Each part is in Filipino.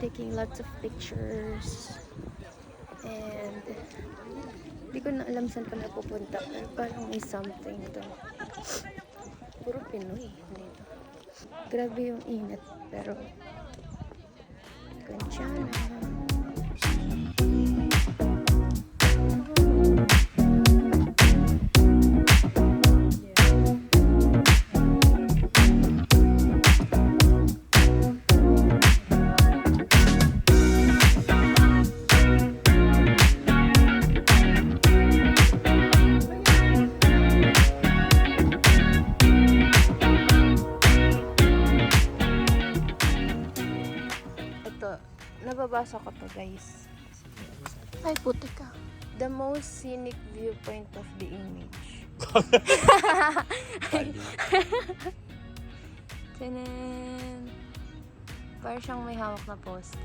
Taking lots of pictures and hindi ko na alam saan pala pupunta pero parang may something to. Puro Pinoy dito. Grabe yung init pero kansya na. Nababasa ko to, guys. Ay, puti ka. The most scenic viewpoint of the image. Tanan! Parang siyang may hawak na poste.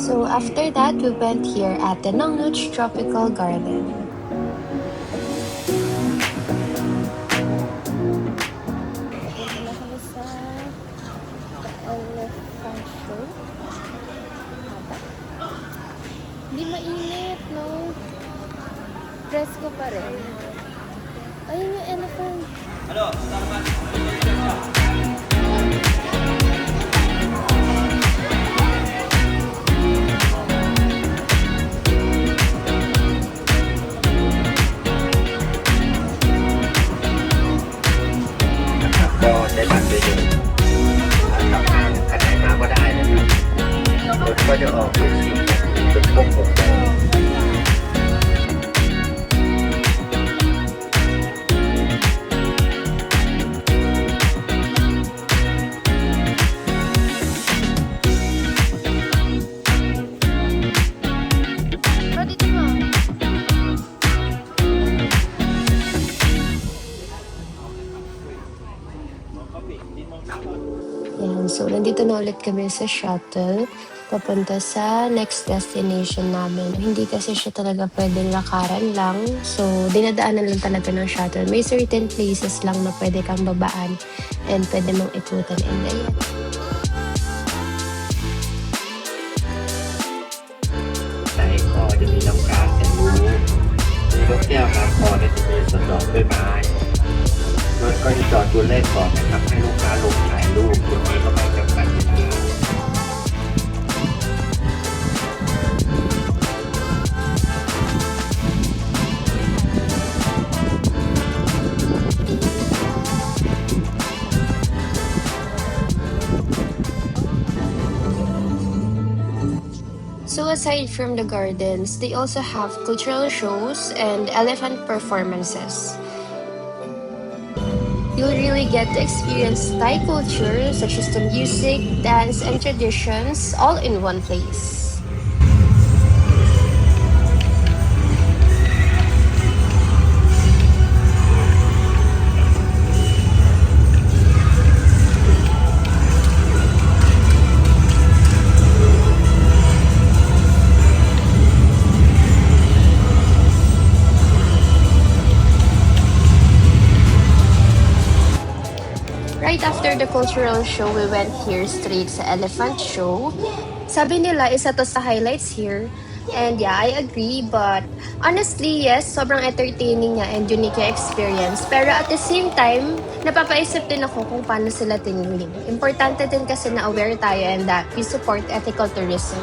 So after that, we went here at the Nongnuch Tropical Garden. Punta na kami sa Elephant Show. Hindi mainit, no? Presko pa rin. Ayun yung elephant. Hello,ก็จะออกเป็นสีเป็นพวกผมSo, nandito na ulit kami sa shuttle papunta sa next destination namin. Hindi kasi siya talaga pwedeng lakaran lang. So, dinadaanan lang talaga ng shuttle. May certain places lang na pwede kang babaan and pwede mong ikutan. And ayan. Koจะมีน้ำกาแสนรู้มีรถแก้วน้ำพอและจะมีสนองด้วยไม้รถก็จะจอดตัวเลขก่อนนะครับให้ลูกค้าลงถ่ายรูปตัวนี้ก็ไม่จำกัดเวลา So aside from the gardens, they also have cultural shows and elephant performances. You'll really get to experience Thai culture such as the music, dance, and traditions all in one place. right after the cultural show, we went here straight sa elephant show. Sabi nila, isa to sa highlights here. And yeah, I agree, but honestly, yes, sobrang entertaining niya and unique yung experience. Pero at the same time, napapaisip din ako kung paano sila tiningling. Importante din kasi na aware tayo and that we support ethical tourism.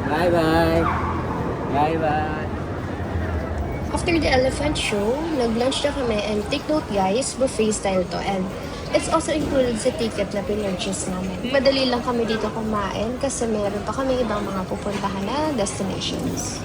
Bye-bye. Bye-bye. After the elephant show, nag-lunch na kami and take note guys, buffet style to and it's also included sa ticket na pinurchase namin. Madali lang kami dito kumain kasi meron pa kami ibang mga pupuntahan na destinations.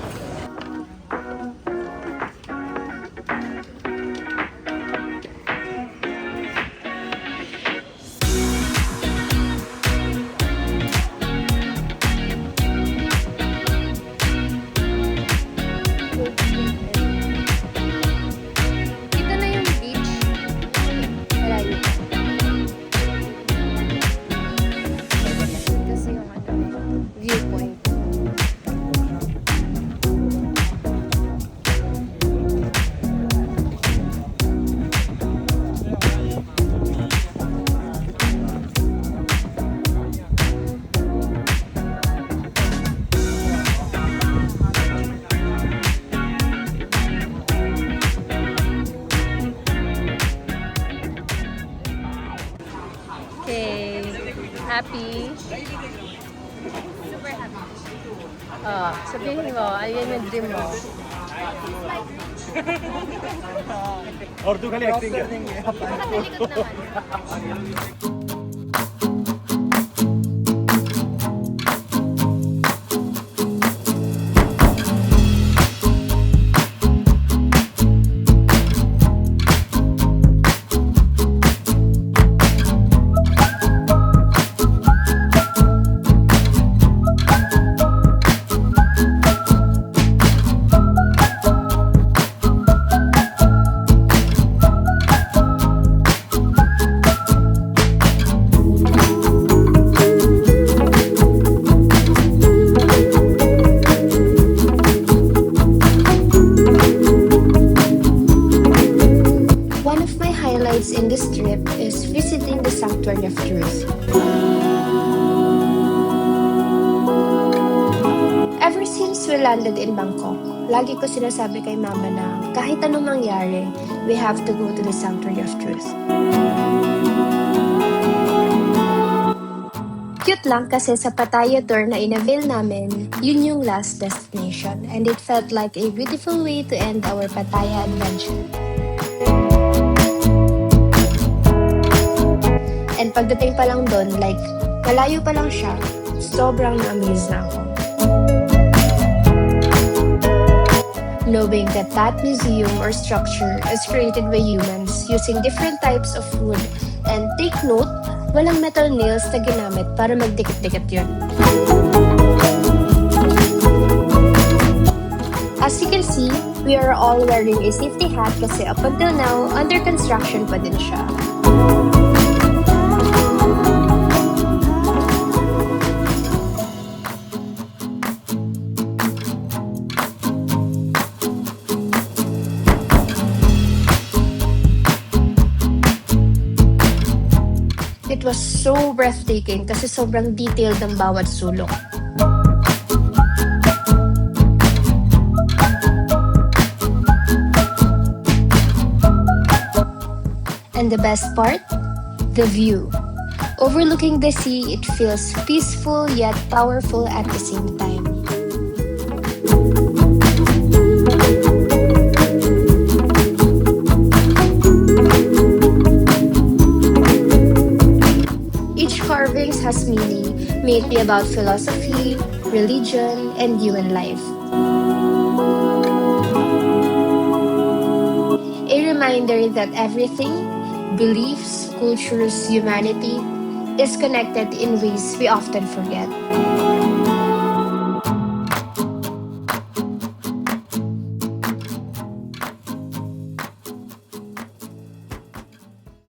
Dito na yung beach. Malayo pa. Kasi yung viewpoint. Okay. Happy? Super happy. Oh, sabihin mo, ayun yung dream mo. और तू खाली एक्टिंग कर Nakatalikod naman. One of my highlights in this trip is visiting the Sanctuary of Truth. Ever since we landed in Bangkok, lagi ko sinasabi kay mama na kahit anong mangyari, we have to go to the Sanctuary of Truth. Cute lang kasi sa Pattaya tour na inavail namin, yun yung last destination and it felt like a beautiful way to end our Pattaya adventure. And pagdating pa lang doon, like, malayo pa lang siya, sobrang na-amaze na ako. Knowing that that museum or structure is created by humans using different types of wood and take note, walang metal nails na ginamit para magdikit-dikit yun. As you can see, we are all wearing a safety hat kasi up until now, under construction pa din siya. It was so breathtaking kasi sobrang detailed ng bawat sulok. And the best part? The view. Overlooking the sea, it feels peaceful yet powerful at the same time. Each carvings has meaning, may it be about philosophy, religion, and human life. A reminder that everything, beliefs, cultures, humanity, is connected in ways we often forget.